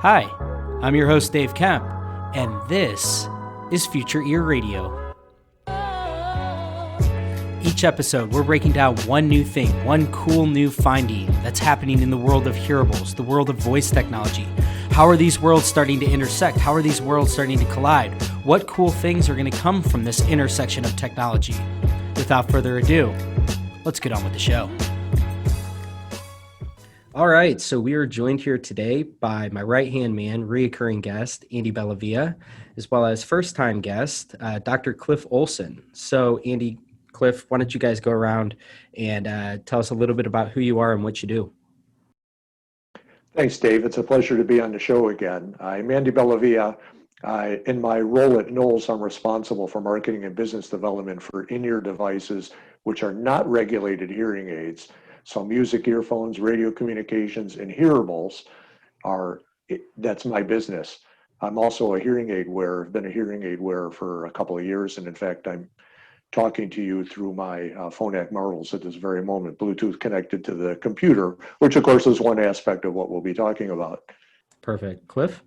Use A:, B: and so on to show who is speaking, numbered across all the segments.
A: Hi, I'm your host Dave Kemp, and this is Future Ear Radio. Each episode, we're breaking down one new thing, one cool new finding that's happening in the world of hearables, the world of voice technology. How are these worlds starting to intersect? How are these worlds starting to collide? What cool things are going to come from this intersection of technology? Without further ado, let's get on with the show. All right, so we are joined here today by my right-hand man, reoccurring guest, Andy Bellavia, as well as first-time guest, Dr. Cliff Olson. So, Andy, Cliff, why don't you guys go around and tell us a little bit about who you are and what you do?
B: Thanks, Dave. It's a pleasure to be on the show again. I'm Andy Bellavia. In my role at Knowles, I'm responsible for marketing and business development for in-ear devices, which are not regulated hearing aids. So music, earphones, radio communications, and hearables that's my business. I'm also a hearing aid wearer. I've been a hearing aid wearer for a couple of years. And in fact, I'm talking to you through my Phonak Marvels at this very moment, Bluetooth connected to the computer, which of course is one aspect of what we'll be talking about.
A: Perfect. Cliff?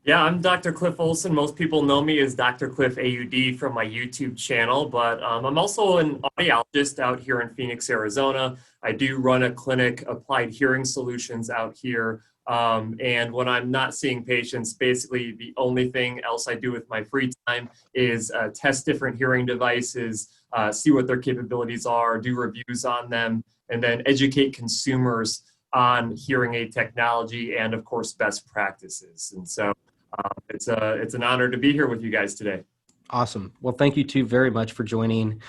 C: Yeah, I'm Dr. Cliff Olson. Most people know me as Dr. Cliff AUD from my YouTube channel, but I'm also an audiologist out here in Phoenix, Arizona. I do run a clinic, Applied Hearing Solutions, out here. And when I'm not seeing patients, basically the only thing else I do with my free time is test different hearing devices, see what their capabilities are, do reviews on them, and then educate consumers on hearing aid technology and, of course, best practices. And so it's an honor to be here with you guys today.
A: Awesome. Well, thank you two very much for joining.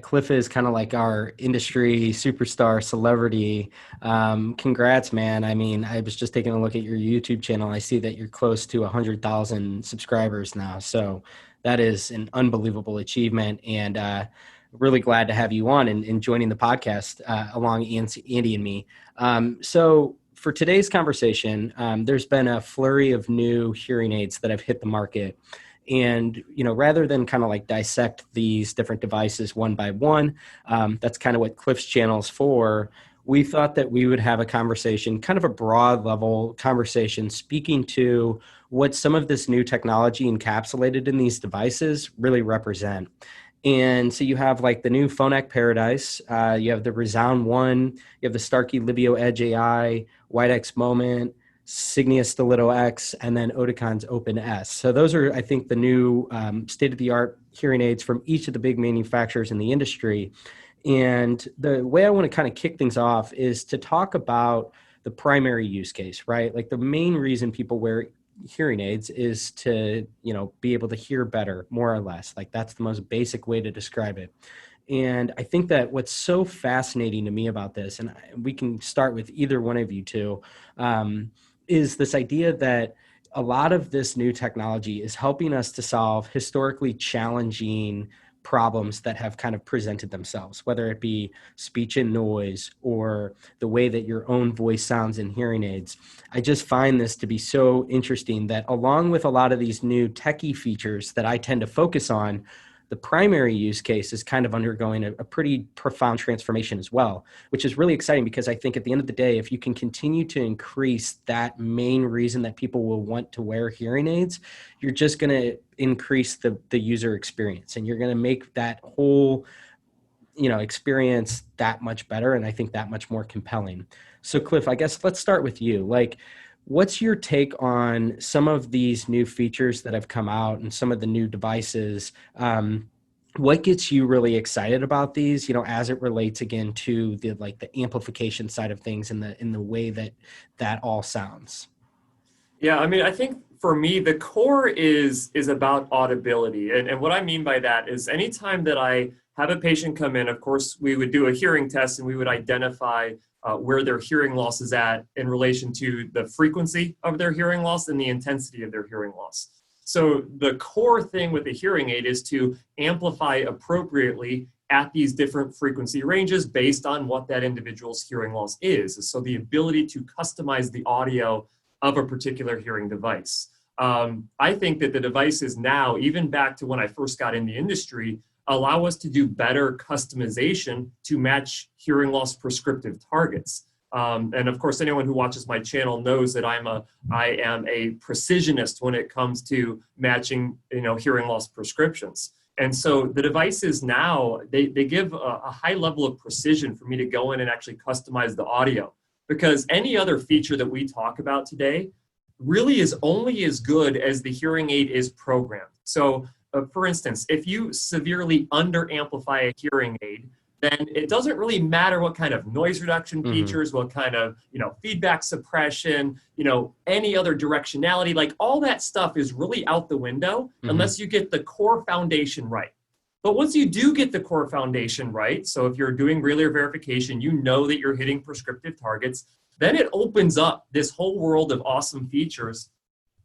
A: Cliff is kind of like our industry superstar celebrity. Congrats, man. I mean, I was just taking a look at your YouTube channel. I see that you're close to 100,000 subscribers now. So that is an unbelievable achievement, and really glad to have you on and joining the podcast along Andy and me. So for today's conversation, there's been a flurry of new hearing aids that have hit the market. And, rather than kind of like dissect these different devices one by one, that's kind of what Cliff's channel is for. We thought that we would have a conversation, kind of a broad level conversation, speaking to what some of this new technology encapsulated in these devices really represent. And so you have like the new Phonak Paradise, you have the Resound One, you have the Starkey Livio Edge AI, Widex Moment, Signia Stiletto X, and then Oticon's Open S. So those are, I think, the new state-of-the-art hearing aids from each of the big manufacturers in the industry. And the way I want to kind of kick things off is to talk about the primary use case, right? Like the main reason people wear hearing aids is to, be able to hear better, more or less. Like that's the most basic way to describe it. And I think that what's so fascinating to me about this, and we can start with either one of you two, is this idea that a lot of this new technology is helping us to solve historically challenging problems that have kind of presented themselves, whether it be speech and noise or the way that your own voice sounds in hearing aids. I just find this to be so interesting that along with a lot of these new techie features that I tend to focus on, the primary use case is kind of undergoing a pretty profound transformation as well, which is really exciting because I think at the end of the day, if you can continue to increase that main reason that people will want to wear hearing aids, you're just going to increase the user experience, and you're going to make that whole experience that much better, and I think that much more compelling. So Cliff, I guess let's start with you. What's your take on some of these new features that have come out and some of the new devices? What gets you really excited about these, as it relates again to the amplification side of things and in the way that all sounds?
C: Yeah, I mean, I think for me, the core is about audibility. And what I mean by that is anytime that I have a patient come in, of course, we would do a hearing test and we would identify where their hearing loss is at in relation to the frequency of their hearing loss and the intensity of their hearing loss. So the core thing with the hearing aid is to amplify appropriately at these different frequency ranges based on what that individual's hearing loss is. So the ability to customize the audio of a particular hearing device. I think that the devices now, even back to when I first got in the industry, allow us to do better customization to match hearing loss prescriptive targets. And of course, anyone who watches my channel knows that I am a precisionist when it comes to matching, hearing loss prescriptions. And so the devices now, they give a high level of precision for me to go in and actually customize the audio, because any other feature that we talk about today really is only as good as the hearing aid is programmed. So for instance, if you severely under amplify a hearing aid, then it doesn't really matter what kind of noise reduction features, what kind of, feedback suppression, any other directionality, like all that stuff is really out the window unless you get the core foundation right. But once you do get the core foundation right, so if you're doing relay verification, you know that you're hitting prescriptive targets, then it opens up this whole world of awesome features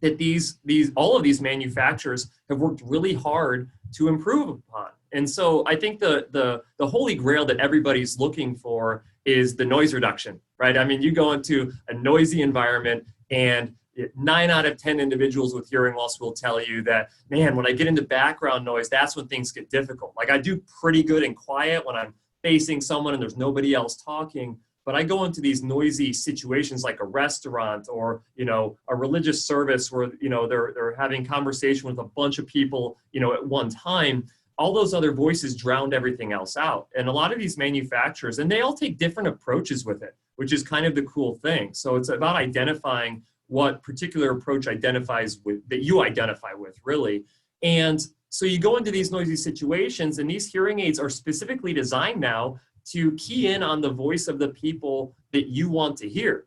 C: that all of these manufacturers have worked really hard to improve upon. And so I think the holy grail that everybody's looking for is the noise reduction, right? I mean, you go into a noisy environment and 9 out of 10 individuals with hearing loss will tell you that, man, when I get into background noise, that's when things get difficult. Like I do pretty good and quiet when I'm facing someone and there's nobody else talking. But I go into these noisy situations like a restaurant or, a religious service where, they're having conversation with a bunch of people, at one time. All those other voices drowned everything else out. And a lot of these manufacturers, and they all take different approaches with it, which is kind of the cool thing. So it's about identifying what particular approach that you identify with, really. And so you go into these noisy situations, and these hearing aids are specifically designed now to key in on the voice of the people that you want to hear.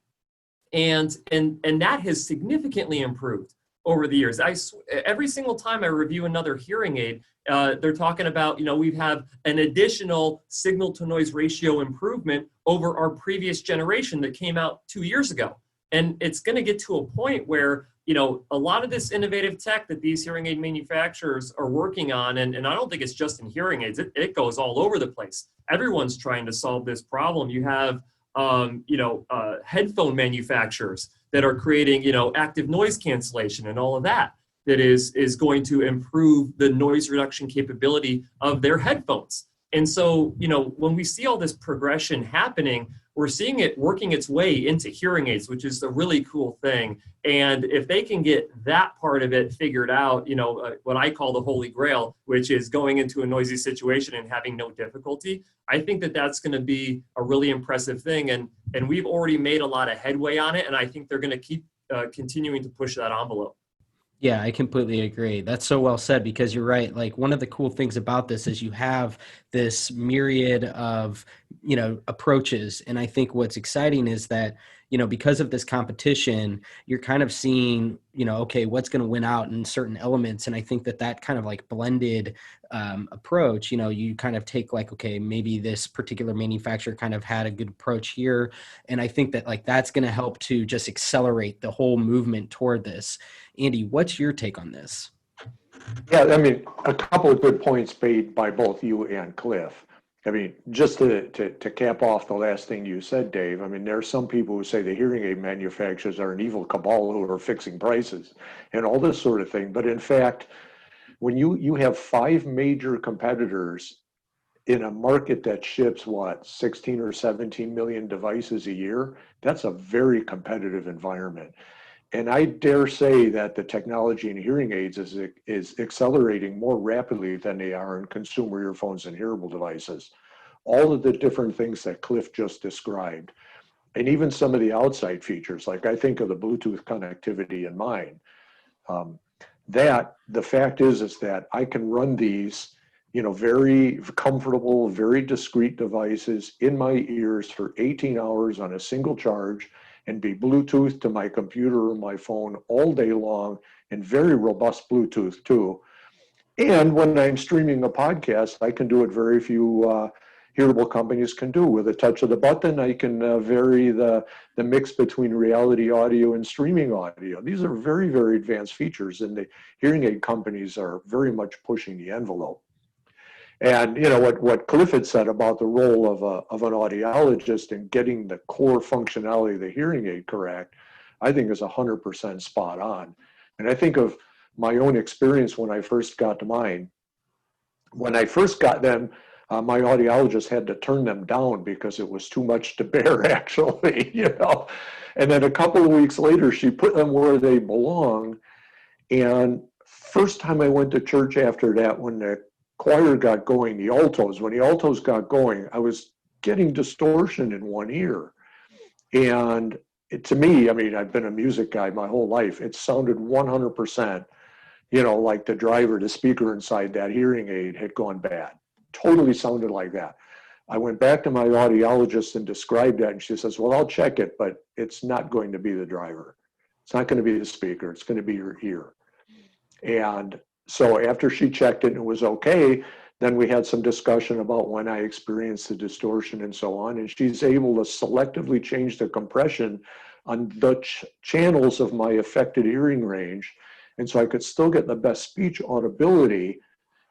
C: And that has significantly improved over the years. Every single time I review another hearing aid, they're talking about, we have an additional signal to noise ratio improvement over our previous generation that came out 2 years ago. And it's going to get to a point where, a lot of this innovative tech that these hearing aid manufacturers are working on, and I don't think it's just in hearing aids, it goes all over the place. Everyone's trying to solve this problem. You have, headphone manufacturers that are creating, active noise cancellation and all of that is going to improve the noise reduction capability of their headphones. And so, when we see all this progression happening, we're seeing it working its way into hearing aids, which is a really cool thing. And if they can get that part of it figured out, what I call the holy grail, which is going into a noisy situation and having no difficulty, I think that that's going to be a really impressive thing. And we've already made a lot of headway on it. And I think they're going to keep continuing to push that envelope.
A: Yeah, I completely agree. That's so well said, because you're right. Like, one of the cool things about this is you have this myriad of, approaches. And I think what's exciting is that, because of this competition, you're kind of seeing, okay, what's going to win out in certain elements. And I think that kind of like blended approach, you kind of take like, okay, maybe this particular manufacturer kind of had a good approach here. And I think that like, that's going to help to just accelerate the whole movement toward this. Andy, what's your take on this?
B: Yeah, I mean, a couple of good points made by both you and Cliff. I mean, just to cap off the last thing you said, Dave, I mean, there are some people who say the hearing aid manufacturers are an evil cabal who are fixing prices and all this sort of thing. But in fact, when you have 5 major competitors in a market that ships, 16 or 17 million devices a year, that's a very competitive environment. And I dare say that the technology in hearing aids is accelerating more rapidly than they are in consumer earphones and hearable devices. All of the different things that Cliff just described, and even some of the outside features, like I think of the Bluetooth connectivity in mine, that the fact is that I can run these, very comfortable, very discreet devices in my ears for 18 hours on a single charge, and be Bluetooth to my computer or my phone all day long, and very robust Bluetooth too. And when I'm streaming a podcast, I can do what very few hearable companies can do. With a touch of the button, I can vary the mix between reality audio and streaming audio. These are very, very advanced features, and the hearing aid companies are very much pushing the envelope. And what Cliff had said about the role of an audiologist in getting the core functionality of the hearing aid correct, I think is 100% spot on. And I think of my own experience when I first got mine. When I first got them, My audiologist had to turn them down because it was too much to bear, actually, And then a couple of weeks later, she put them where they belong. And first time I went to church after that, when the choir got going, when the altos got going, I was getting distortion in one ear. And to me, I mean, I've been a music guy my whole life. It sounded 100%, like the driver, the speaker inside that hearing aid had gone bad. Totally sounded like that. I went back to my audiologist and described that, and she says, well, I'll check it, but it's not going to be the driver. It's not going to be the speaker. It's going to be your ear. And so after she checked it and it was okay, then we had some discussion about when I experienced the distortion and so on. And she's able to selectively change the compression on the channels of my affected hearing range. And so I could still get the best speech audibility,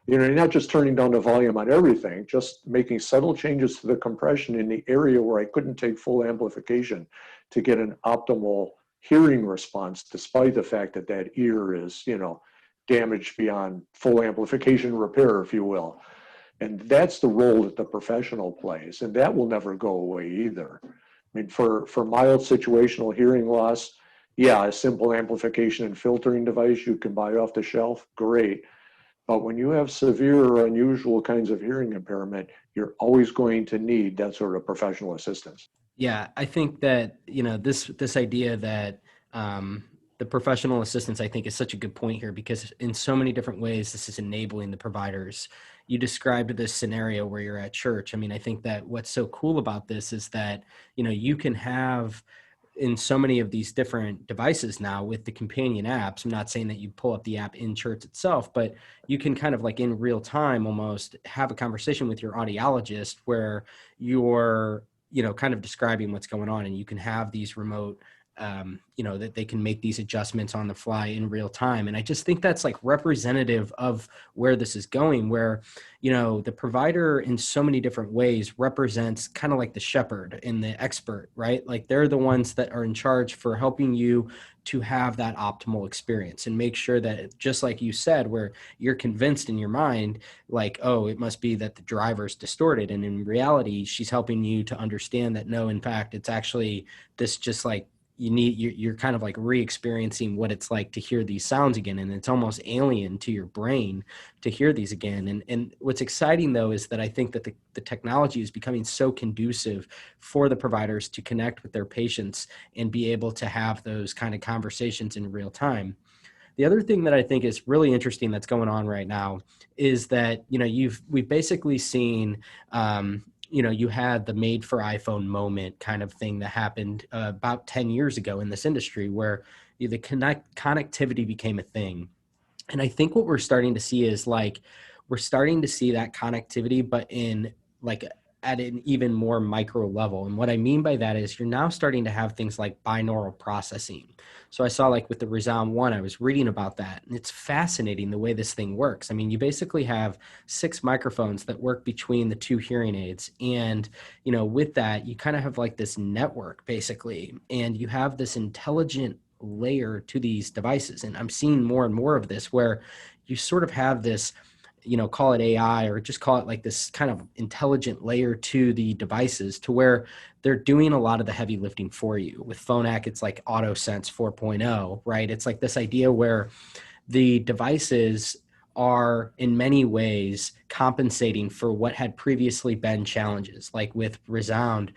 B: not just turning down the volume on everything, just making subtle changes to the compression in the area where I couldn't take full amplification to get an optimal hearing response, despite the fact that that ear is, damaged beyond full amplification repair, if you will. And that's the role that the professional plays, and that will never go away either. I mean, for mild situational hearing loss, yeah, a simple amplification and filtering device you can buy off the shelf, great. But when you have severe or unusual kinds of hearing impairment, you're always going to need that sort of professional assistance.
A: Yeah, I think that, this idea that the professional assistance, I think, is such a good point here, because in so many different ways, this is enabling the providers. You described this scenario where you're at church. I mean, I think that what's so cool about this is that, you can have in so many of these different devices now with the companion apps. I'm not saying that you pull up the app in church itself, but you can kind of like in real time almost have a conversation with your audiologist where you're, kind of describing what's going on, and you can have these remote that they can make these adjustments on the fly in real time. And I just think that's like representative of where this is going, where, the provider in so many different ways represents kind of like the shepherd and the expert, right? Like they're the ones that are in charge for helping you to have that optimal experience and make sure that, just like you said, where you're convinced in your mind, like, oh, it must be that the driver's distorted. And in reality, she's helping you to understand that, no, in fact, it's actually this, just like, you're kind of like re-experiencing what it's like to hear these sounds again. And it's almost alien to your brain to hear these again. And what's exciting though, is that I think that the technology is becoming so conducive for the providers to connect with their patients and be able to have those kind of conversations in real time. The other thing that I think is really interesting that's going on right now is that, we've basically seen, you had the made for iPhone moment kind of thing that happened about 10 years ago in this industry, where the connectivity became a thing. And I think what we're starting to see is like, we're starting to see that connectivity, but in like at an even more micro level. And what I mean by that is you're now starting to have things like binaural processing. So I saw like with the Resound One, I was reading about that, and it's fascinating the way this thing works. I mean, you basically have 6 microphones that work between the 2 hearing aids. And, with that, you kind of have like this network basically, and you have this intelligent layer to these devices. And I'm seeing more and more of this where you sort of have this, call it AI or just call it like this kind of intelligent layer to the devices, to where they're doing a lot of the heavy lifting for you. With Phonak, it's like AutoSense 4.0, right? It's like this idea where the devices are in many ways compensating for what had previously been challenges. Like with Resound,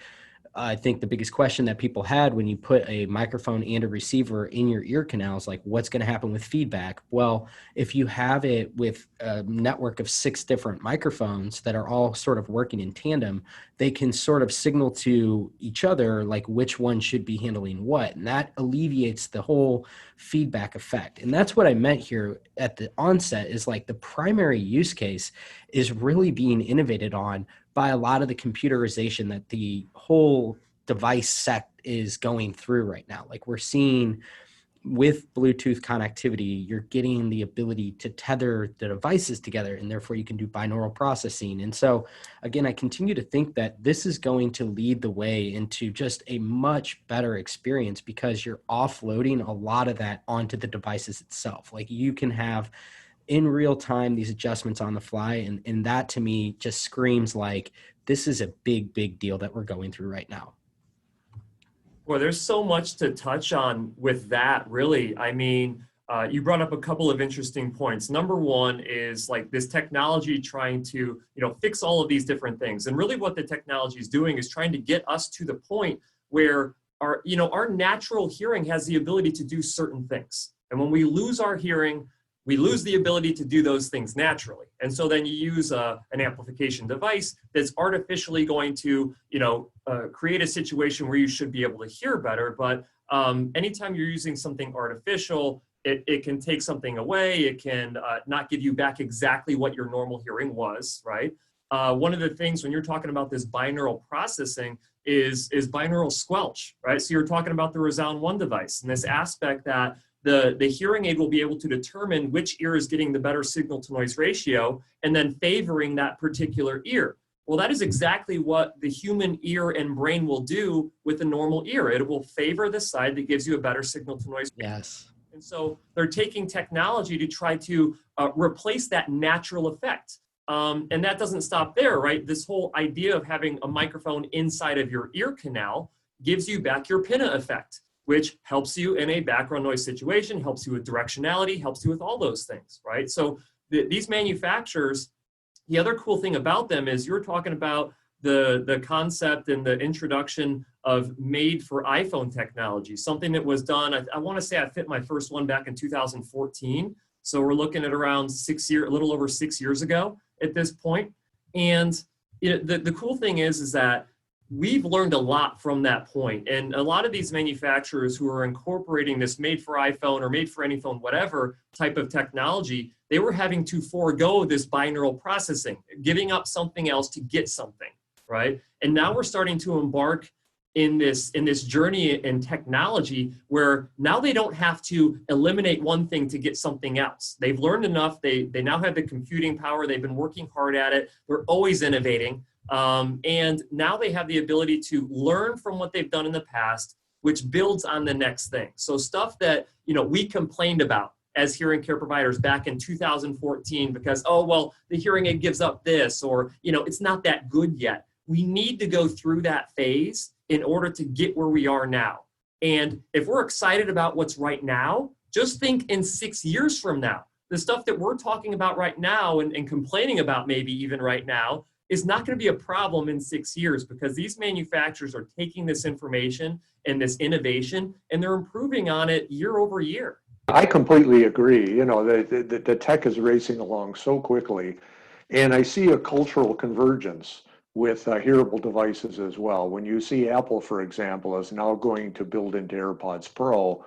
A: I think the biggest question that people had when you put a microphone and a receiver in your ear canal is like, what's going to happen with feedback? Well, if you have it with a network of 6 different microphones that are all sort of working in tandem, they can sort of signal to each other like which one should be handling what. And that alleviates the whole feedback effect. And that's what I meant here at the onset, is like the primary use case is really being innovated on by a lot of the computerization that the whole device set is going through right now. Like we're seeing with Bluetooth connectivity, you're getting the ability to tether the devices together, and therefore you can do binaural processing. And so again, I continue to think that this is going to lead the way into just a much better experience, because you're offloading a lot of that onto the devices itself. Like you can have in real time, these adjustments on the fly. And that to me just screams like this is a big, big deal that we're going through right now.
C: Well, there's so much to touch on with that, really. I mean, you brought up a couple of interesting points. Number one is like this technology trying to, fix all of these different things. And really what the technology is doing is trying to get us to the point where our natural hearing has the ability to do certain things. And when we lose our hearing, we lose the ability to do those things naturally. And so then you use an amplification device that's artificially going to, create a situation where you should be able to hear better. But anytime you're using something artificial, it can take something away. It can not give you back exactly what your normal hearing was, right? One of the things when you're talking about this binaural processing is binaural squelch, right? So you're talking about the Resound One device and this aspect that the hearing aid will be able to determine which ear is getting the better signal to noise ratio and then favoring that particular ear. Well, that is exactly what the human ear and brain will do with a normal ear. It will favor the side that gives you a better signal to noise.
A: Yes.
C: And so they're taking technology to try to replace that natural effect. And that doesn't stop there, right? This whole idea of having a microphone inside of your ear canal gives you back your pinna effect, which helps you in a background noise situation, helps you with directionality, helps you with all those things, right? So these manufacturers, the other cool thing about them is you're talking about the concept and the introduction of made for iPhone technology, something that was done, I want to say I fit my first one back in 2014. So we're looking at around a little over 6 years ago at this point. And the cool thing is that we've learned a lot from that point. And a lot of these manufacturers who are incorporating this made for iPhone or made for any phone, whatever type of technology, they were having to forego this binaural processing, giving up something else to get something, right? And now we're starting to embark in this journey in technology where now they don't have to eliminate one thing to get something else. They've learned enough. They now have the computing power. They've been working hard at it. They're always innovating. And now they have the ability to learn from what they've done in the past, which builds on the next thing. So stuff that, we complained about as hearing care providers back in 2014 because, the hearing aid gives up this, or, it's not that good yet. We need to go through that phase in order to get where we are now. And if we're excited about what's right now, just think in 6 years from now, the stuff that we're talking about right now and complaining about maybe even right now is not going to be a problem in 6 years because these manufacturers are taking this information and this innovation and they're improving on it year over year.
B: I completely agree. The tech is racing along so quickly, and I see a cultural convergence with hearable devices as well. When you see Apple, for example, is now going to build into AirPods Pro,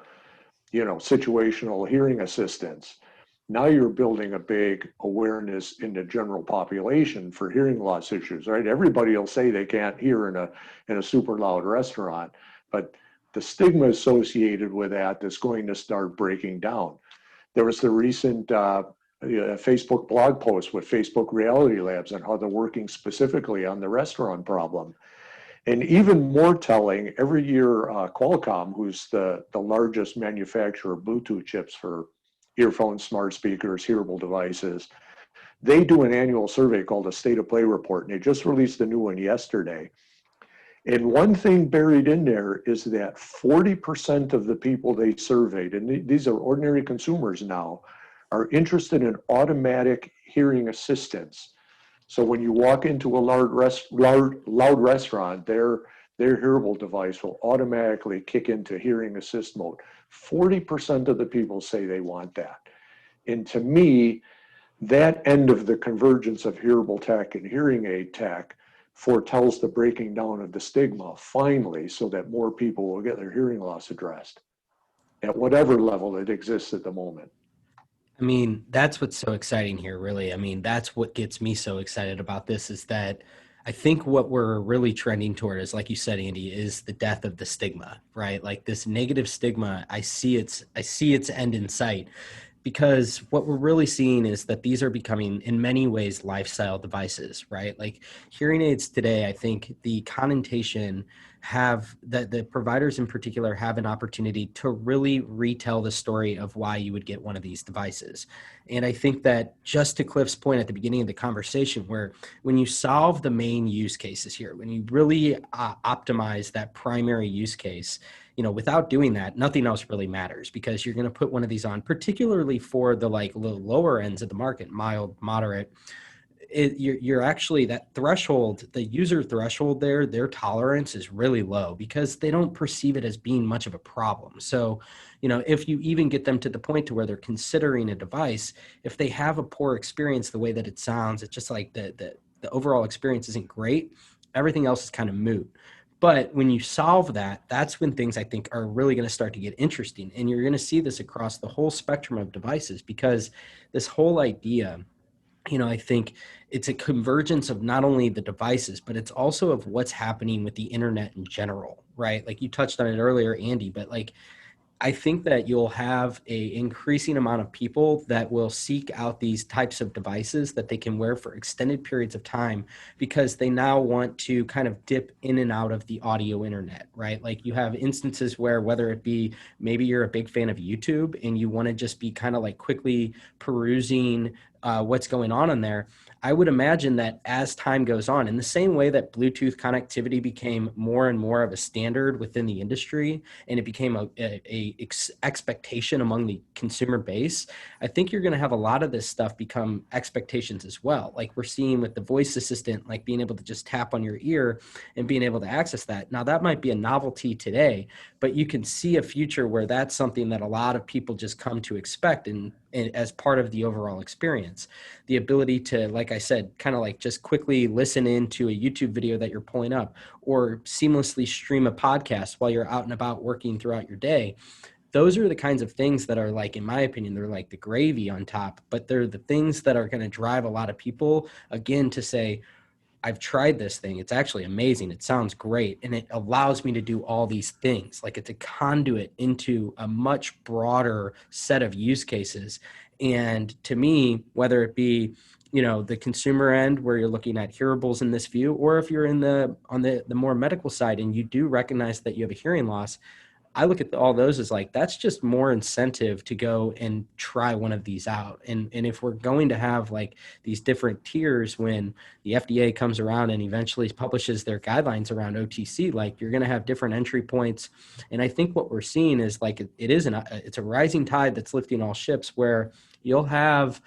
B: situational hearing assistance. Now you're building a big awareness in the general population for hearing loss issues, right? Everybody will say they can't hear in a super loud restaurant, but the stigma associated with that is going to start breaking down. There was the recent Facebook blog post with Facebook Reality Labs on how they're working specifically on the restaurant problem. And even more telling, every year Qualcomm, who's the largest manufacturer of Bluetooth chips for earphones, smart speakers, hearable devices, they do an annual survey called a State of Play report, and they just released a new one yesterday. And one thing buried in there is that 40% of the people they surveyed, and these are ordinary consumers now, are interested in automatic hearing assistance. So when you walk into a loud restaurant, their hearable device will automatically kick into hearing assist mode. 40% of the people say they want that. And to me, that end of the convergence of hearable tech and hearing aid tech foretells the breaking down of the stigma finally, so that more people will get their hearing loss addressed at whatever level it exists at the moment.
A: I mean, that's what's so exciting here, really. I mean, that's what gets me so excited about this is that I think what we're really trending toward is, like you said, Andy, is the death of the stigma, right? Like this negative stigma, I see its end in sight. because what we're really seeing is that these are becoming in many ways lifestyle devices, right? Like hearing aids today, I think the connotation have that the providers in particular have an opportunity to really retell the story of why you would get one of these devices. And I think that just to Cliff's point at the beginning of the conversation, where when you solve the main use cases here, when you really optimize that primary use case, without doing that, nothing else really matters, because you're going to put one of these on, particularly for the like lower ends of the market, mild, moderate. You're actually, that threshold, the user threshold there, their tolerance is really low because they don't perceive it as being much of a problem. So, if you even get them to the point to where they're considering a device, if they have a poor experience, the way that it sounds, it's just like the overall experience isn't great. Everything else is kind of moot. But when you solve that, that's when things I think are really going to start to get interesting. And you're going to see this across the whole spectrum of devices, because this whole idea, I think it's a convergence of not only the devices, but it's also of what's happening with the internet in general, right? Like you touched on it earlier, Andy, but like I think that you'll have a increasing amount of people that will seek out these types of devices that they can wear for extended periods of time, because they now want to kind of dip in and out of the audio internet, right? Like you have instances where, whether it be maybe you're a big fan of YouTube and you want to just be kind of like quickly perusing what's going on in there. I would imagine that as time goes on, in the same way that Bluetooth connectivity became more and more of a standard within the industry, and it became a expectation among the consumer base, I think you're going to have a lot of this stuff become expectations as well. Like we're seeing with the voice assistant, like being able to just tap on your ear and being able to access that. Now that might be a novelty today, but you can see a future where that's something that a lot of people just come to expect and as part of the overall experience. The ability to, like I said, kind of like just quickly listen into a YouTube video that you're pulling up, or seamlessly stream a podcast while you're out and about working throughout your day. Those are the kinds of things that are, like, in my opinion, they're like the gravy on top, but they're the things that are going to drive a lot of people, again, to say, I've tried this thing. It's actually amazing. It sounds great. And it allows me to do all these things. Like it's a conduit into a much broader set of use cases. And to me, whether it be, the consumer end where you're looking at hearables in this view, or if you're on the more medical side and you do recognize that you have a hearing loss, I look at all those as like, that's just more incentive to go and try one of these out. And if we're going to have like these different tiers, when the FDA comes around and eventually publishes their guidelines around OTC, like you're going to have different entry points. And I think what we're seeing is like, it's a rising tide that's lifting all ships, where you'll have,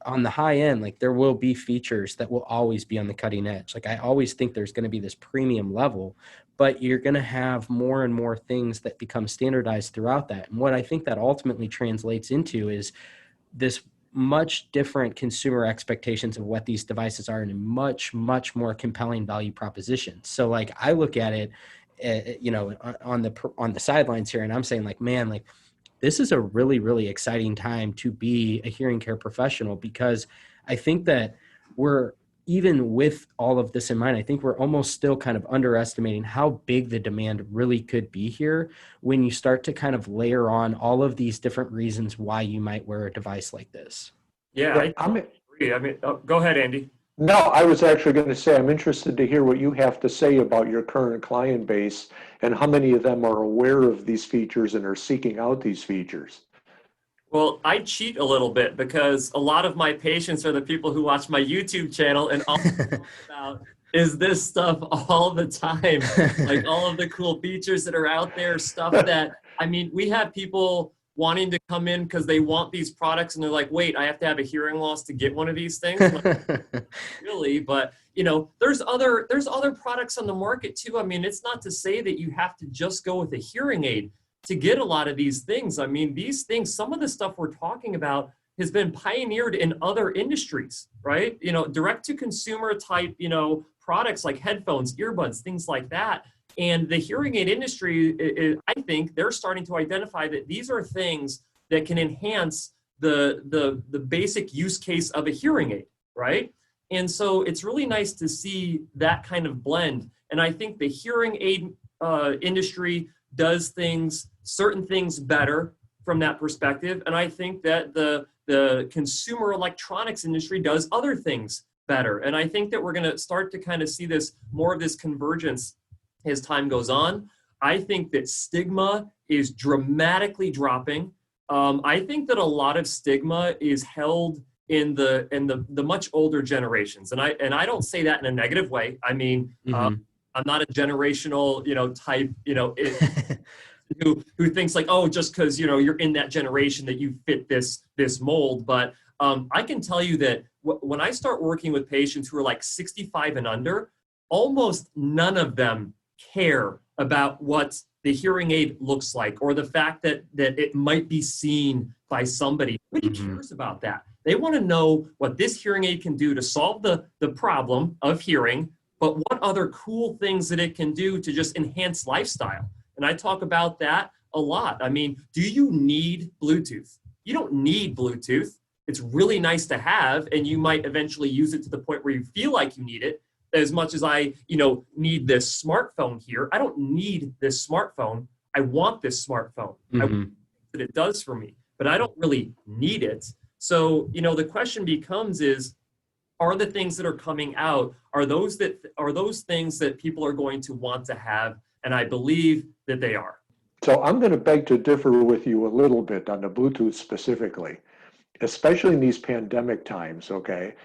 A: on the high end, like there will be features that will always be on the cutting edge. Like I always think there's going to be this premium level, but you're going to have more and more things that become standardized throughout that. And what I think that ultimately translates into is this much different consumer expectations of what these devices are, in a much, much more compelling value proposition. So like I look at it, on the sidelines here, and I'm saying like, man, like this is a really, really exciting time to be a hearing care professional, because I think that we're, even with all of this in mind, I think we're almost still kind of underestimating how big the demand really could be here when you start to kind of layer on all of these different reasons why you might wear a device like this.
C: Yeah, I agree. I mean, go ahead, Andy.
B: No, I was actually going to say, I'm interested to hear what you have to say about your current client base and how many of them are aware of these features and are seeking out these features.
C: Well, I cheat a little bit because a lot of my patients are the people who watch my YouTube channel, and all I talk about is this stuff all the time. Like all of the cool features that are out there, stuff that, I mean, we have people wanting to come in because they want these products and they're like, wait, I have to have a hearing loss to get one of these things? Like, really? But there's other products on the market too. I mean, it's not to say that you have to just go with a hearing aid to get a lot of these things. I mean, these things, some of the stuff we're talking about has been pioneered in other industries, right? Direct to consumer type, products like headphones, earbuds, things like that. And the hearing aid industry, I think they're starting to identify that these are things that can enhance the basic use case of a hearing aid, right? And so it's really nice to see that kind of blend. And I think the hearing aid industry does certain things better from that perspective. And I think that the consumer electronics industry does other things better. And I think that we're going to start to kind of see this more of this convergence as time goes on. I think that stigma is dramatically dropping. I think that a lot of stigma is held in the much older generations, and I don't say that in a negative way. I mean, I'm not a generational type who thinks like, oh, just because you're in that generation that you fit this mold. But I can tell you that when I start working with patients who are like 65 and under, almost none of them care about what the hearing aid looks like or the fact that it might be seen by somebody. Nobody cares about that. They want to know what this hearing aid can do to solve the problem of hearing, but what other cool things that it can do to just enhance lifestyle. And I talk about that a lot. I mean, do you need Bluetooth? You don't need Bluetooth. It's really nice to have, and you might eventually use it to the point where you feel like you need it. As much as I, need this smartphone here, I don't need this smartphone. I want this smartphone. I want that it does for me, but I don't really need it. So, the question becomes is, are the things that are coming out, are those things that people are going to want to have? And I believe that they are.
B: So I'm going to beg to differ with you a little bit on the Bluetooth specifically, especially in these pandemic times, okay?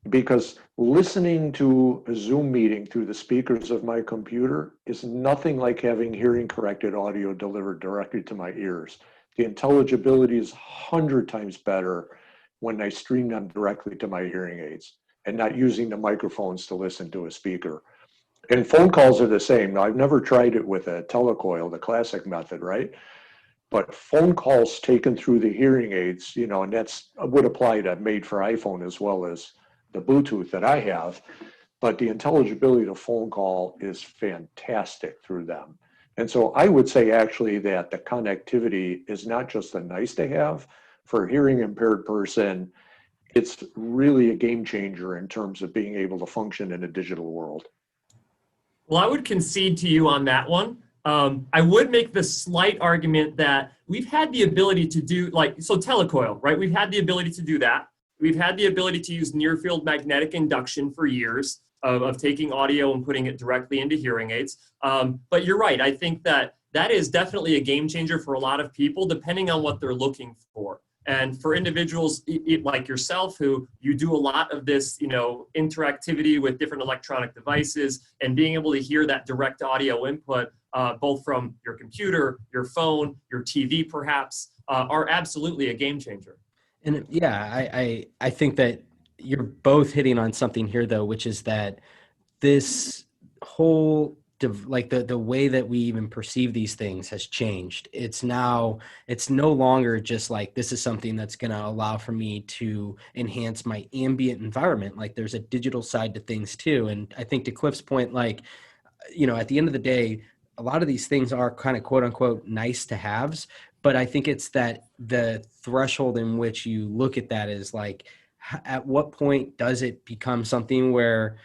B: Because listening to a Zoom meeting through the speakers of my computer is nothing like having hearing corrected audio delivered directly to my ears. The intelligibility is 100 times better when I stream them directly to my hearing aids and not using the microphones to listen to a speaker. And phone calls are the same. Now, I've never tried it with a telecoil, the classic method, right? But phone calls taken through the hearing aids, and that's would apply to made for iPhone as well as the Bluetooth that I have. But the intelligibility of a phone call is fantastic through them. And so I would say actually that the connectivity is not just a nice to have for a hearing impaired person. It's really a game changer in terms of being able to function in a digital world.
C: Well, I would concede to you on that one. I would make the slight argument that we've had the ability to do telecoil, right? We've had the ability to do that. We've had the ability to use near field magnetic induction for years of taking audio and putting it directly into hearing aids. But you're right. I think that is definitely a game changer for a lot of people, depending on what they're looking for. And for individuals like yourself, who you do a lot of this, interactivity with different electronic devices and being able to hear that direct audio input, both from your computer, your phone, your TV, perhaps, are absolutely a game changer.
A: And yeah, I think that you're both hitting on something here, though, which is that this whole the way that we even perceive these things has changed. It's no longer just like, this is something that's going to allow for me to enhance my ambient environment. Like, there's a digital side to things too. And I think to Cliff's point, at the end of the day, a lot of these things are kind of quote unquote nice to haves, but I think it's that the threshold in which you look at that is like, at what point does it become something where,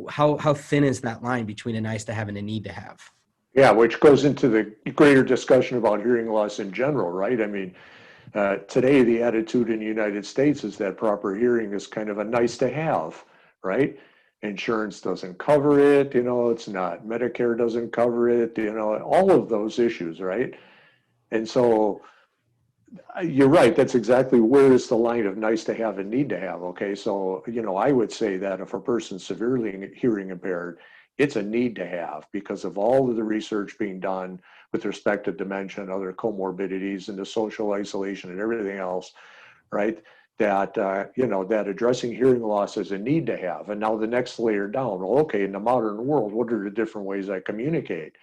A: how thin is that line between a nice to have and a need to have?
B: Yeah, which goes into the greater discussion about hearing loss in general, right? I mean, today the attitude in the United States is that proper hearing is kind of a nice to have, right? Insurance doesn't cover it, it's not. Medicare doesn't cover it, all of those issues, right? And so you're right. That's exactly where is the line of nice to have and need to have. Okay. So, I would say that if a person's severely hearing impaired, it's a need to have because of all of the research being done with respect to dementia and other comorbidities and the social isolation and everything else, right? That, that addressing hearing loss is a need to have. And now the next layer down, well, okay, in the modern world, what are the different ways I communicate?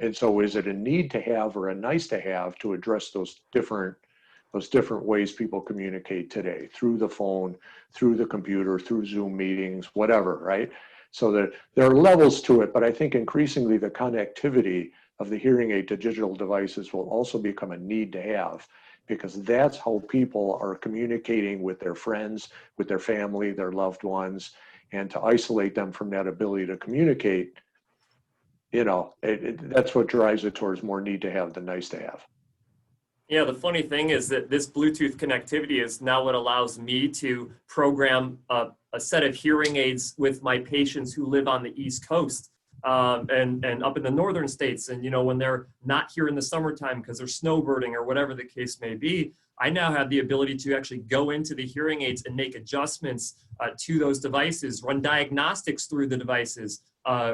B: And so is it a need to have or a nice to have to address those different ways people communicate today, through the phone, through the computer, through Zoom meetings, whatever, right? So there are levels to it, but I think increasingly the connectivity of the hearing aid to digital devices will also become a need to have, because that's how people are communicating with their friends, with their family, their loved ones, and to isolate them from that ability to communicate, that's what drives it towards more need to have than nice to have.
C: Yeah, the funny thing is that this Bluetooth connectivity is now what allows me to program a set of hearing aids with my patients who live on the East Coast, and up in the northern states. And, when they're not here in the summertime because they're snowbirding or whatever the case may be, I now have the ability to actually go into the hearing aids and make adjustments to those devices, run diagnostics through the devices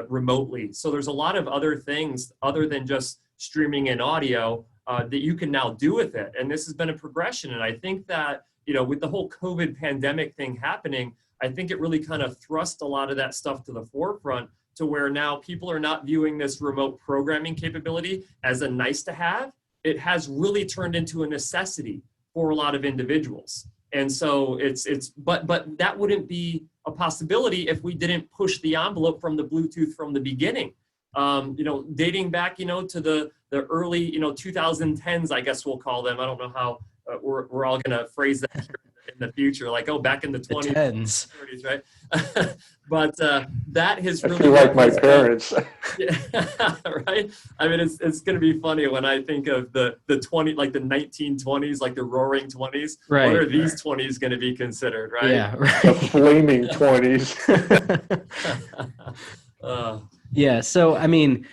C: remotely. So there's a lot of other things other than just streaming in audio that you can now do with it. And this has been a progression. And I think that, with the whole COVID pandemic thing happening, I think it really kind of thrust a lot of that stuff to the forefront, to where now people are not viewing this remote programming capability as a nice to have. It has really turned into a necessity for a lot of individuals. And so but that wouldn't be a possibility if we didn't push the envelope from the Bluetooth from the beginning. Dating back, to the early, 2010s, I guess we'll call them. I don't know how we're all going to phrase that here in the future, like, back in the 20s, 30s, right? But that has really...
B: I feel like my parents.
C: Yeah, right? I mean, it's going to be funny when I think of the 1920s, like the roaring 20s.
A: Right.
C: What are these 20s going to be considered, right?
A: Yeah, right.
B: The flaming 20s.
A: Yeah. So, I mean,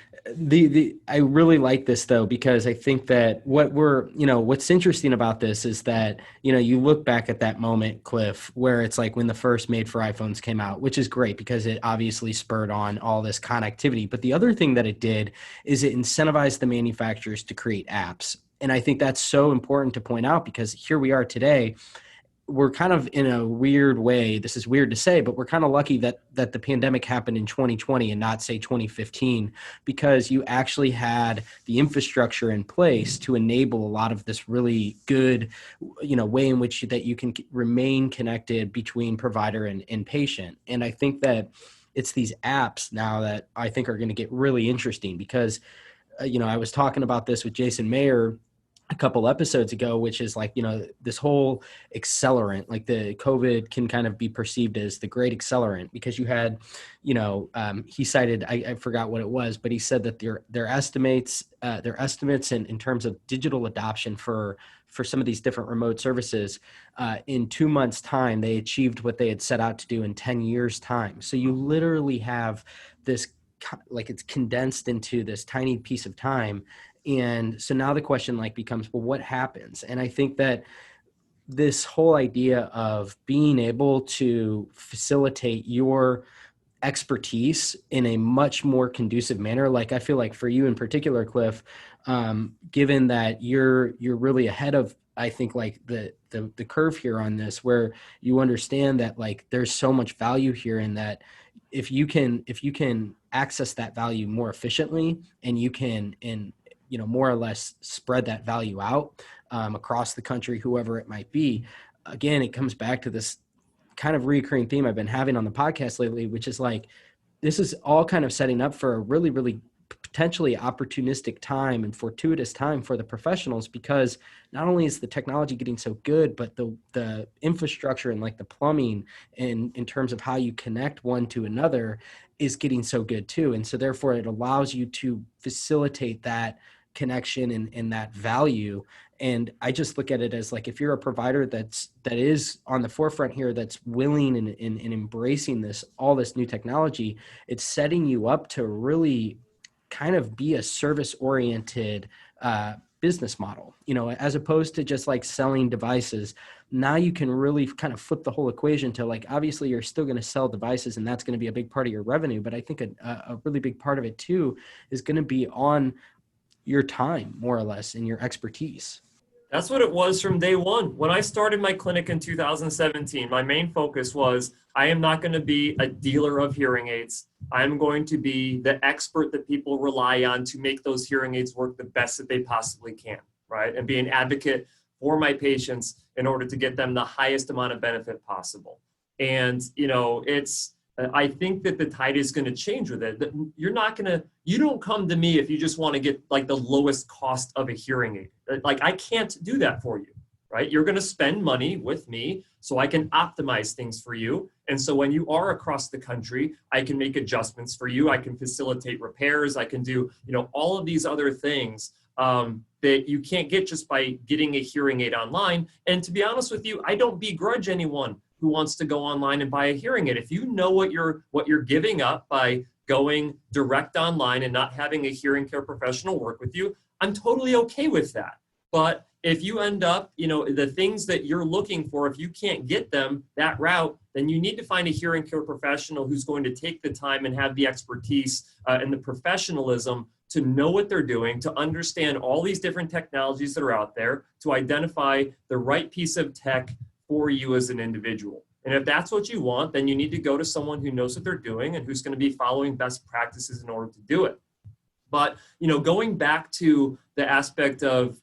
A: I really like this though, because I think that what's interesting about this is that, you look back at that moment, Cliff, where it's like when the first made for iPhones came out, which is great because it obviously spurred on all this connectivity. But the other thing that it did is it incentivized the manufacturers to create apps. And I think that's so important to point out, because here we are today. We're kind of in a weird way. This is weird to say, but we're kind of lucky that the pandemic happened in 2020 and not, say, 2015, because you actually had the infrastructure in place to enable a lot of this really good, way in which that you can remain connected between provider and patient. And I think that it's these apps now that I think are going to get really interesting, because, I was talking about this with Jason Mayer a couple episodes ago, which is like, this whole accelerant, like the COVID can kind of be perceived as the great accelerant, because you had, he cited, I forgot what it was, but he said that their estimates in terms of digital adoption for some of these different remote services, in 2 months' time, they achieved what they had set out to do in 10 years' time. So you literally have this, like, it's condensed into this tiny piece of time. And so now the question becomes, well, what happens? And I think that this whole idea of being able to facilitate your expertise in a much more conducive manner, like I feel like for you in particular, Cliff, given that you're really ahead of, I think, like the curve here on this, where you understand that there's so much value here, in that if you can access that value more efficiently, and you can more or less spread that value out across the country, whoever it might be. Again, it comes back to this kind of recurring theme I've been having on the podcast lately, which is this is all kind of setting up for a really, really potentially opportunistic time and fortuitous time for the professionals, because not only is the technology getting so good, but the infrastructure and the plumbing in terms of how you connect one to another is getting so good too. And so therefore it allows you to facilitate that connection and that value. And I just look at it as if you're a provider that is on the forefront here, that's willing and embracing all this new technology, it's setting you up to really kind of be a service-oriented business model, as opposed to just selling devices. Now you can really kind of flip the whole equation to obviously you're still going to sell devices, and that's going to be a big part of your revenue. But I think a really big part of it too is going to be on your time, more or less, and your expertise.
C: That's what it was from day one. When I started my clinic in 2017, my main focus was, I am not going to be a dealer of hearing aids. I'm going to be the expert that people rely on to make those hearing aids work the best that they possibly can, right? And be an advocate for my patients in order to get them the highest amount of benefit possible. And, I think that the tide is going to change with it. You don't come to me if you just want to get the lowest cost of a hearing aid. I can't do that for you. right? You're going to spend money with me so I can optimize things for you. And so when you are across the country, I can make adjustments for you. I can facilitate repairs. I can do, all of these other things that you can't get just by getting a hearing aid online. And to be honest with you, I don't begrudge anyone who wants to go online and buy a hearing aid. If you know what you're giving up by going direct online and not having a hearing care professional work with you, I'm totally okay with that. But if you end up, the things that you're looking for, if you can't get them that route, then you need to find a hearing care professional who's going to take the time and have the expertise and the professionalism to know what they're doing, to understand all these different technologies that are out there, to identify the right piece of tech for you as an individual. And if that's what you want, then you need to go to someone who knows what they're doing and who's going to be following best practices in order to do it. But, going back to the aspect of,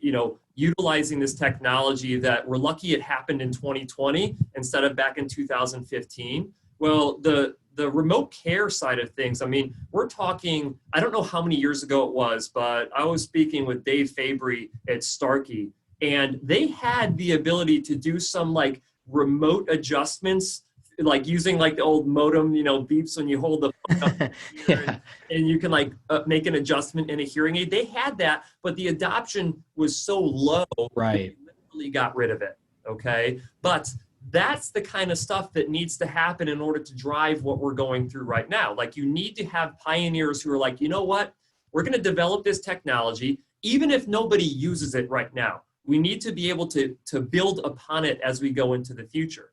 C: utilizing this technology that we're lucky it happened in 2020 instead of back in 2015. Well, the remote care side of things, I mean, we're talking, I don't know how many years ago it was, but I was speaking with Dave Fabry at Starkey, and they had the ability to do some like remote adjustments, like using like the old modem, beeps when you hold the phone up
A: Yeah.
C: and you can like make an adjustment in a hearing aid. They had that, but the adoption was so low,
A: Right.
C: they literally got rid of it. Okay. But that's the kind of stuff that needs to happen in order to drive what we're going through right now. Like, you need to have pioneers who are like, you know what, we're going to develop this technology, even if nobody uses it right now. We need to be able to build upon it as we go into the future.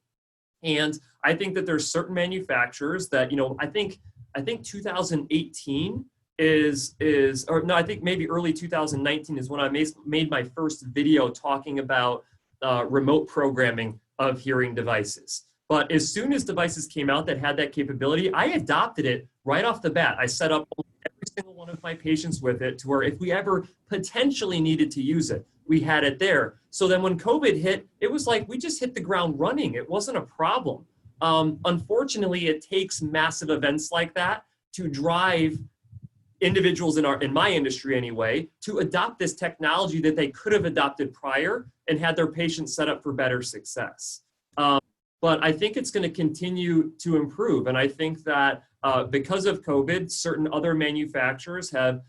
C: And I think that there's certain manufacturers that, I think 2018 I think maybe early 2019 is when I made my first video talking about remote programming of hearing devices. But as soon as devices came out that had that capability, I adopted it right off the bat. I set up every single one of my patients with it to where if we ever potentially needed to use it, we had it there. So then when COVID hit, it was like we just hit the ground running. It wasn't a problem. Unfortunately, it takes massive events like that to drive individuals in my industry anyway, to adopt this technology that they could have adopted prior and had their patients set up for better success. But I think it's going to continue to improve. And I think that because of COVID, certain other manufacturers have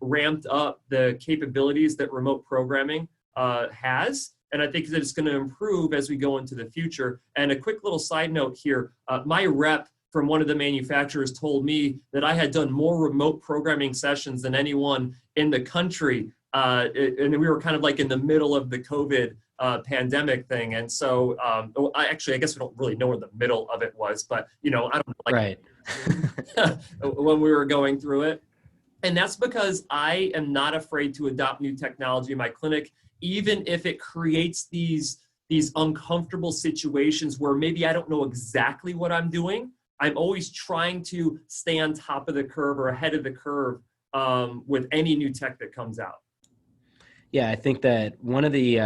C: ramped up the capabilities that remote programming has. And I think that it's going to improve as we go into the future. And a quick little side note here, my rep from one of the manufacturers told me that I had done more remote programming sessions than anyone in the country. And we were kind of like in the middle of the COVID pandemic thing. And so I guess we don't really know where the middle of it was, but, I don't know, like
A: Right.
C: when we were going through it. And that's because I am not afraid to adopt new technology in my clinic, even if it creates these uncomfortable situations where maybe I don't know exactly what I'm doing. I'm always trying to stay on top of the curve or ahead of the curve with any new tech that comes out.
A: Yeah, I think that one of the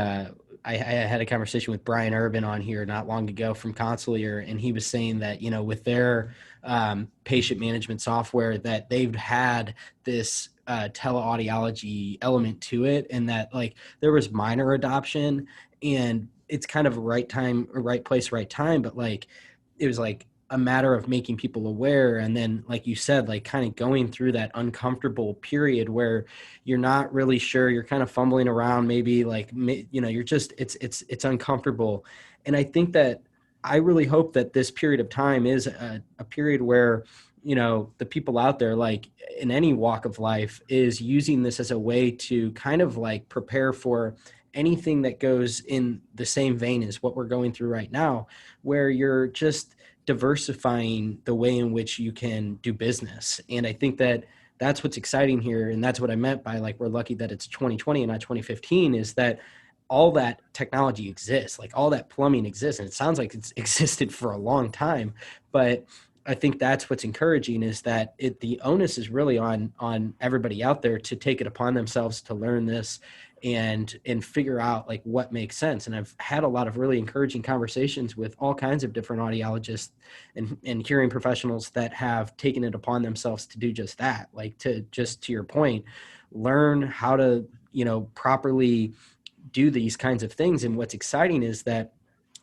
A: I had a conversation with Brian Urban on here not long ago from Consulier, and he was saying that, with their patient management software, that they've had this teleaudiology element to it, and that like there was minor adoption, and it's kind of right time, right place, right time, but like it was like a matter of making people aware. And then, like you said, like kind of going through that uncomfortable period where you're not really sure, you're kind of fumbling around, maybe like, you're just, it's uncomfortable. And I think that I really hope that this period of time is a period where, the people out there, like in any walk of life, is using this as a way to kind of like prepare for anything that goes in the same vein as what we're going through right now, where you're just diversifying the way in which you can do business. And I think that that's what's exciting here. And that's what I meant by like, we're lucky that it's 2020 and not 2015, is that all that technology exists, like all that plumbing exists. And it sounds like it's existed for a long time, but I think that's what's encouraging, is that the onus is really on everybody out there to take it upon themselves to learn this and figure out like what makes sense. And I've had a lot of really encouraging conversations with all kinds of different audiologists and hearing professionals that have taken it upon themselves to do just that, like to your point, learn how to, properly do these kinds of things. And what's exciting is that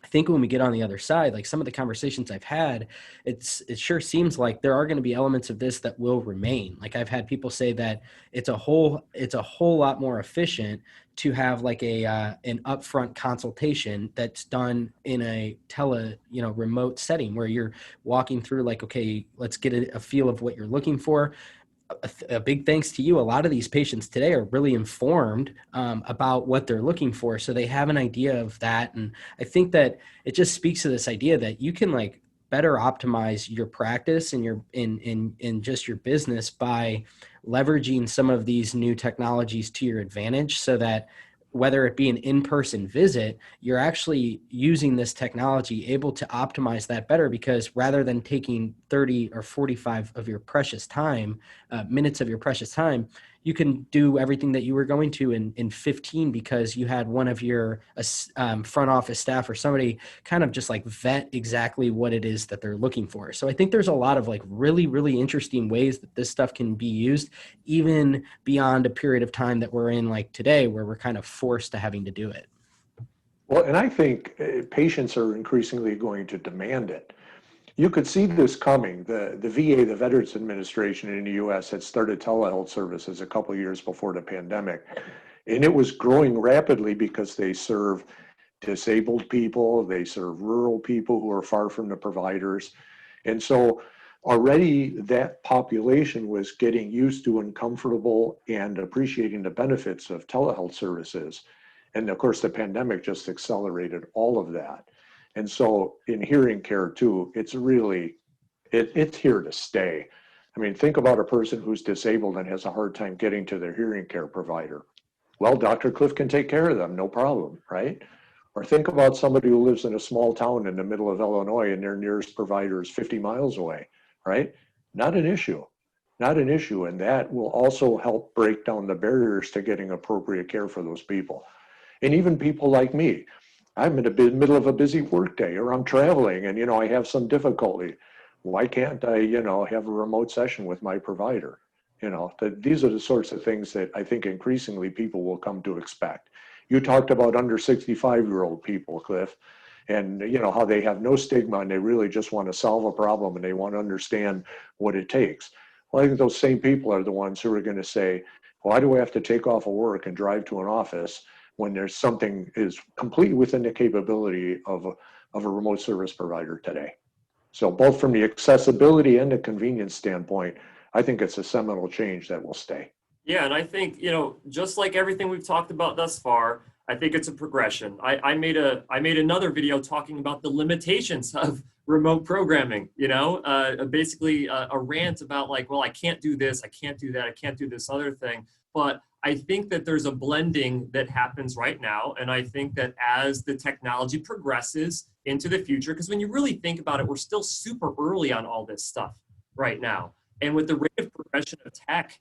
A: I think when we get on the other side, like some of the conversations I've had, it sure seems like there are going to be elements of this that will remain. Like I've had people say that it's a whole lot more efficient to have like an upfront consultation that's done in a remote setting where you're walking through like, okay, let's get a feel of what you're looking for. A big thanks to you. A lot of these patients today are really informed about what they're looking for. So they have an idea of that. And I think that it just speaks to this idea that you can like better optimize your practice and your in just your business by leveraging some of these new technologies to your advantage, so that whether it be an in-person visit, you're actually using this technology able to optimize that better, because rather than taking 30 or 45 of your precious time, minutes of your precious time, you can do everything that you were going to in 15, because you had one of your front office staff or somebody kind of just like vet exactly what it is that they're looking for. So I think there's a lot of like really, really interesting ways that this stuff can be used, even beyond a period of time that we're in like today, where we're kind of forced to having to do it.
B: Well, and I think patients are increasingly going to demand it. You could see this coming. The VA, the Veterans Administration in the US, had started telehealth services a couple of years before the pandemic. And it was growing rapidly because they serve disabled people, they serve rural people who are far from the providers. And so already that population was getting used to and comfortable and appreciating the benefits of telehealth services. And of course, the pandemic just accelerated all of that. And so in hearing care too, it's really, it's here to stay. I mean, think about a person who's disabled and has a hard time getting to their hearing care provider. Well, Dr. Cliff can take care of them, no problem, right? Or think about somebody who lives in a small town in the middle of Illinois and their nearest provider is 50 miles away, right? Not an issue, not an issue. And that will also help break down the barriers to getting appropriate care for those people. And even people like me, I'm in the middle of a busy workday, or I'm traveling and, I have some difficulty. Why can't I, have a remote session with my provider? These are the sorts of things that I think increasingly people will come to expect. You talked about under 65-year-old people, Cliff, and how they have no stigma and they really just want to solve a problem and they want to understand what it takes. Well, I think those same people are the ones who are going to say, why do I have to take off of work and drive to an office when there's something is completely within the capability of a remote service provider today? So both from the accessibility and the convenience standpoint, I think it's a seminal change that will stay.
C: Yeah, and I think, just like everything we've talked about thus far, I think it's a progression. I made another video talking about the limitations of remote programming, basically a rant about like, well, I can't do this, I can't do that, I can't do this other thing. But I think that there's a blending that happens right now. And I think that as the technology progresses into the future, because when you really think about it, we're still super early on all this stuff right now. And with the rate of progression of tech,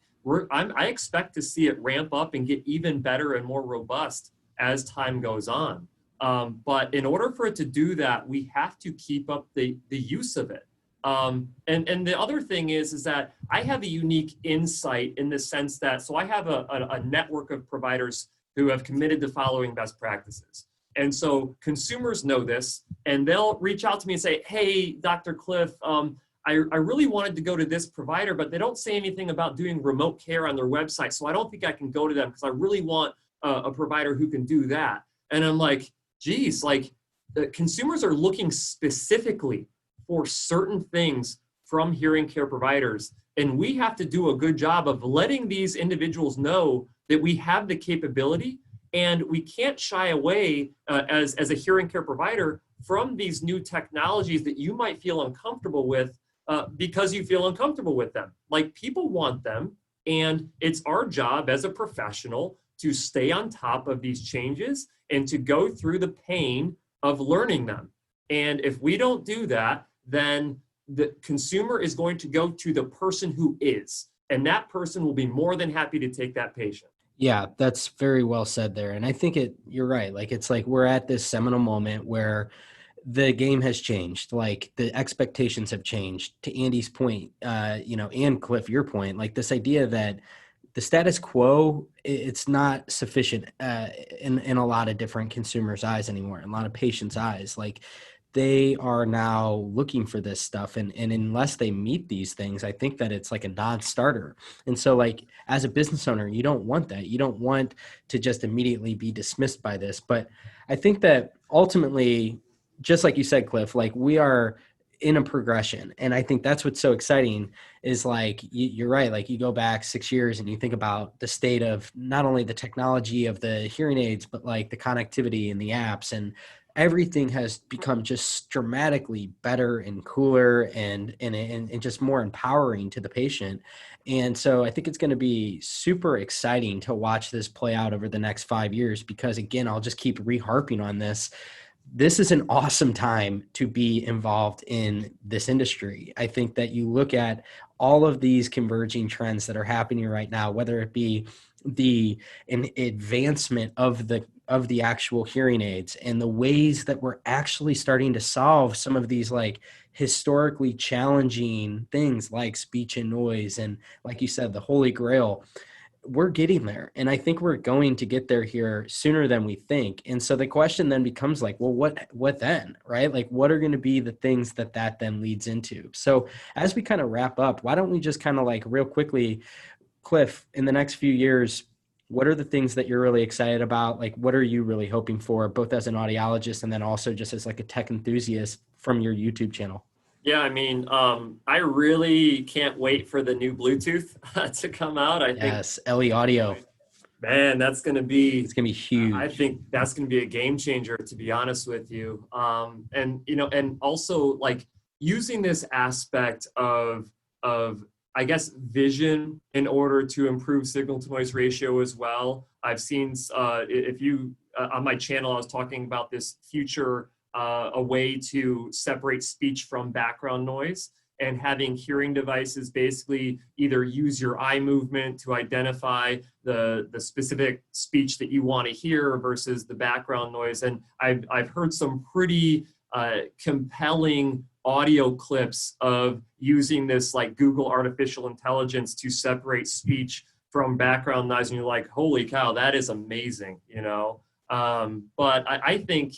C: I expect to see it ramp up and get even better and more robust as time goes on. But in order for it to do that, we have to keep up the use of it. And the other thing is that I have a unique insight in the sense that, so I have a network of providers who have committed to following best practices. And so consumers know this, and they'll reach out to me and say, hey, Dr. Cliff, I really wanted to go to this provider, but they don't say anything about doing remote care on their website. So I don't think I can go to them because I really want a provider who can do that. And I'm like, geez, like the consumers are looking specifically for certain things from hearing care providers. And we have to do a good job of letting these individuals know that we have the capability, and we can't shy away as a hearing care provider from these new technologies that you might feel uncomfortable with because you feel uncomfortable with them. Like, people want them, and it's our job as a professional to stay on top of these changes and to go through the pain of learning them. And if we don't do that, then the consumer is going to go to the person who is, and that person will be more than happy to take that patient.
A: Yeah, that's very well said there. And I think you're right. Like, it's like we're at this seminal moment where the game has changed. Like, the expectations have changed. To Andy's point, and Cliff, your point, like this idea that the status quo, it's not sufficient in a lot of different consumers' eyes anymore, in a lot of patients' eyes. Like, they are now looking for this stuff, and unless they meet these things, I think that it's like a non-starter. And so, like, as a business owner, you don't want that. You don't want to just immediately be dismissed by this. But I think that ultimately, just like you said, Cliff, like, we are in a progression, and I think that's what's so exciting is, like, you're right. Like, you go back 6 years and you think about the state of not only the technology of the hearing aids, but like the connectivity and the apps, and everything has become just dramatically better and cooler and just more empowering to the patient. And so I think it's going to be super exciting to watch this play out over the next 5 years, because again, I'll just keep reharping on this. This is an awesome time to be involved in this industry. I think that you look at all of these converging trends that are happening right now, whether it be an advancement of the actual hearing aids and the ways that we're actually starting to solve some of these like historically challenging things like speech and noise, and like you said, the holy grail. We're getting there, and I think we're going to get there here sooner than we think. And so the question then becomes like, well, what then, right? Like, what are going to be the things that then leads into? So as we kind of wrap up, why don't we just kind of like real quickly, Cliff, in the next few years, what are the things that you're really excited about? Like, what are you really hoping for, both as an audiologist and then also just as like a tech enthusiast from your YouTube channel?
C: Yeah, I mean, I really can't wait for the new Bluetooth to come out. I think,
A: Yes, LE audio.
C: man, that's going to
A: It's
C: be,
A: going to be
C: I
A: huge.
C: think that's going to be a game changer, to be honest with you. And, you know, and also like using this aspect of, I guess, vision in order to improve signal to noise ratio as well. I've seen, if you, on my channel, I was talking about this future, a way to separate speech from background noise, and having hearing devices basically either use your eye movement to identify the specific speech that you want to hear versus the background noise. And I've heard some pretty compelling audio clips of using this like Google artificial intelligence to separate speech from background noise, and you're like, holy cow, that is amazing, you know. But I think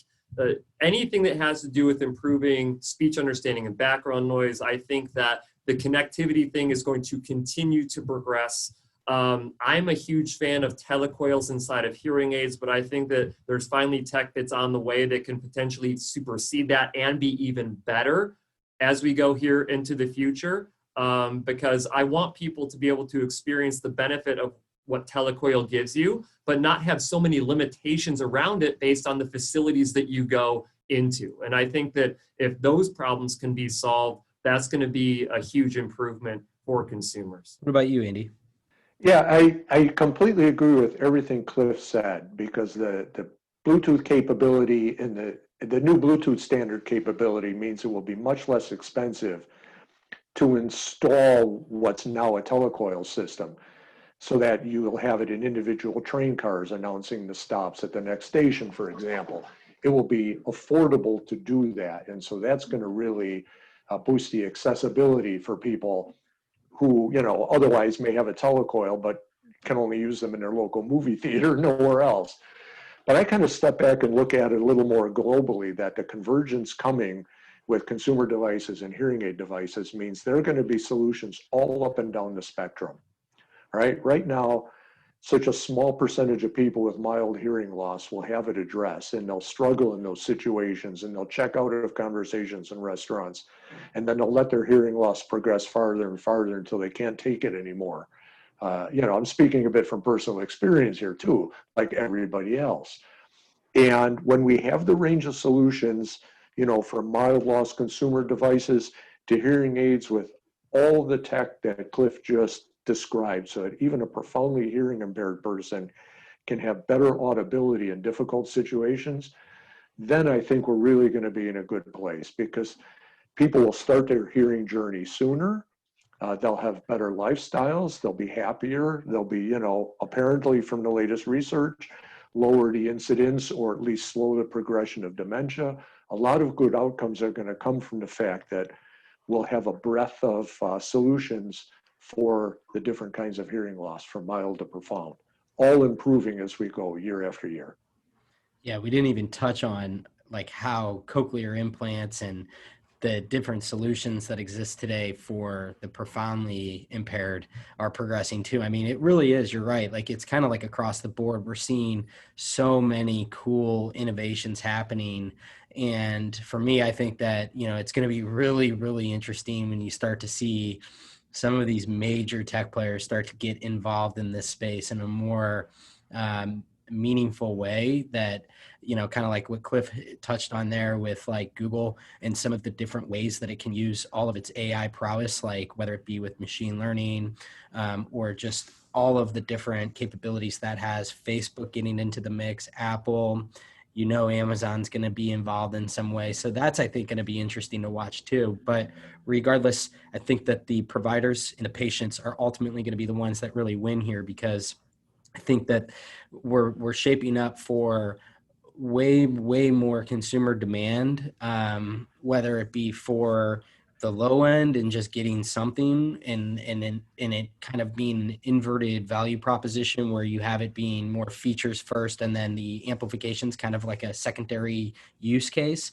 C: anything that has to do with improving speech understanding and background noise, I think that the connectivity thing is going to continue to progress. I'm a huge fan of telecoils inside of hearing aids, but I think that there's finally tech that's on the way that can potentially supersede that and be even better as we go here into the future. Because I want people to be able to experience the benefit of what telecoil gives you, but not have so many limitations around it based on the facilities that you go into. And I think that if those problems can be solved, that's going to be a huge improvement for consumers.
A: What about you, Andy?
B: Yeah, I completely agree with everything Cliff said, because the Bluetooth capability and the new Bluetooth standard capability means it will be much less expensive to install what's now a telecoil system, so that you will have it in individual train cars announcing the stops at the next station, for example. It will be affordable to do that. And so that's going to really boost the accessibility for people who, you know, otherwise may have a telecoil, but can only use them in their local movie theater, nowhere else. But I kind of step back and look at it a little more globally, that the convergence coming with consumer devices and hearing aid devices means there are going to be solutions all up and down the spectrum. Right now, such a small percentage of people with mild hearing loss will have it addressed, and they'll struggle in those situations, and they'll check out of conversations in restaurants, and then they'll let their hearing loss progress farther and farther until they can't take it anymore. You know, I'm speaking a bit from personal experience here too, like everybody else. And when we have the range of solutions, you know, from mild loss consumer devices to hearing aids with all the tech that Cliff just described, so that even a profoundly hearing impaired person can have better audibility in difficult situations, then I think we're really going to be in a good place, because people will start their hearing journey sooner. They'll have better lifestyles. They'll be happier. They'll be, you know, apparently from the latest research, lower the incidence or at least slow the progression of dementia. A lot of good outcomes are going to come from the fact that we'll have a breadth of solutions for the different kinds of hearing loss, from mild to profound, all improving as we go year after year.
A: Yeah, we didn't even touch on like how cochlear implants and the different solutions that exist today for the profoundly impaired are progressing too. I mean, it really is, you're right. Like it's kind of like across the board, we're seeing so many cool innovations happening. And for me, I think that, it's going to be really, really interesting when you start to see some of these major tech players start to get involved in this space in a more meaningful way that, kind of like what Cliff touched on there with like Google and some of the different ways that it can use all of its AI prowess, like whether it be with machine learning or just all of the different capabilities that has, Facebook getting into the mix, Apple, Amazon's going to be involved in some way. So that's, I think, going to be interesting to watch too. But regardless, I think that the providers and the patients are ultimately going to be the ones that really win here, because I think that we're shaping up for way more consumer demand, whether it be for the low end and just getting something and it kind of being an inverted value proposition where you have it being more features first and then the amplification's kind of like a secondary use case,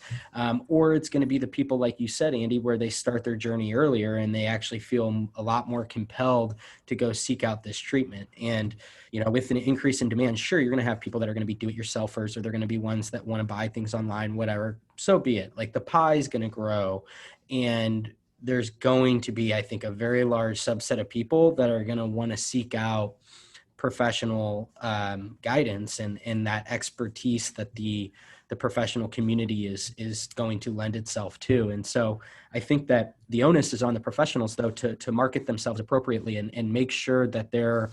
A: or it's going to be the people like you said, Andy, where they start their journey earlier and they actually feel a lot more compelled to go seek out this treatment. And with an increase in demand, sure, you're going to have people that are going to be do-it-yourselfers, or they're going to be ones that want to buy things online, whatever. So be it. Like the pie is going to grow, and there's going to be, I think, a very large subset of people that are going to want to seek out professional guidance and that expertise that the professional community is going to lend itself to. And so I think that the onus is on the professionals, though, to market themselves appropriately and make sure that they're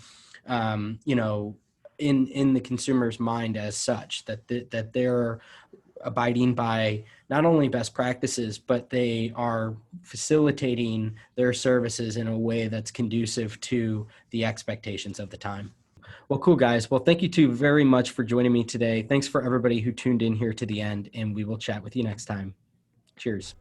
A: in the consumer's mind as such, that they're abiding by not only best practices, but they are facilitating their services in a way that's conducive to the expectations of the time. Well, cool, guys. Well, thank you two very much for joining me today. Thanks for everybody who tuned in here to the end, and we will chat with you next time. Cheers.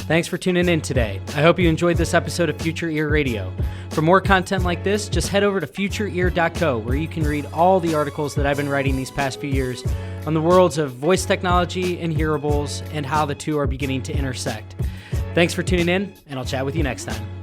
A: Thanks for tuning in today. I hope you enjoyed this episode of Future Ear Radio. For more content like this, just head over to futureear.co, where you can read all the articles that I've been writing these past few years on the worlds of voice technology and hearables and how the two are beginning to intersect. Thanks for tuning in, and I'll chat with you next time.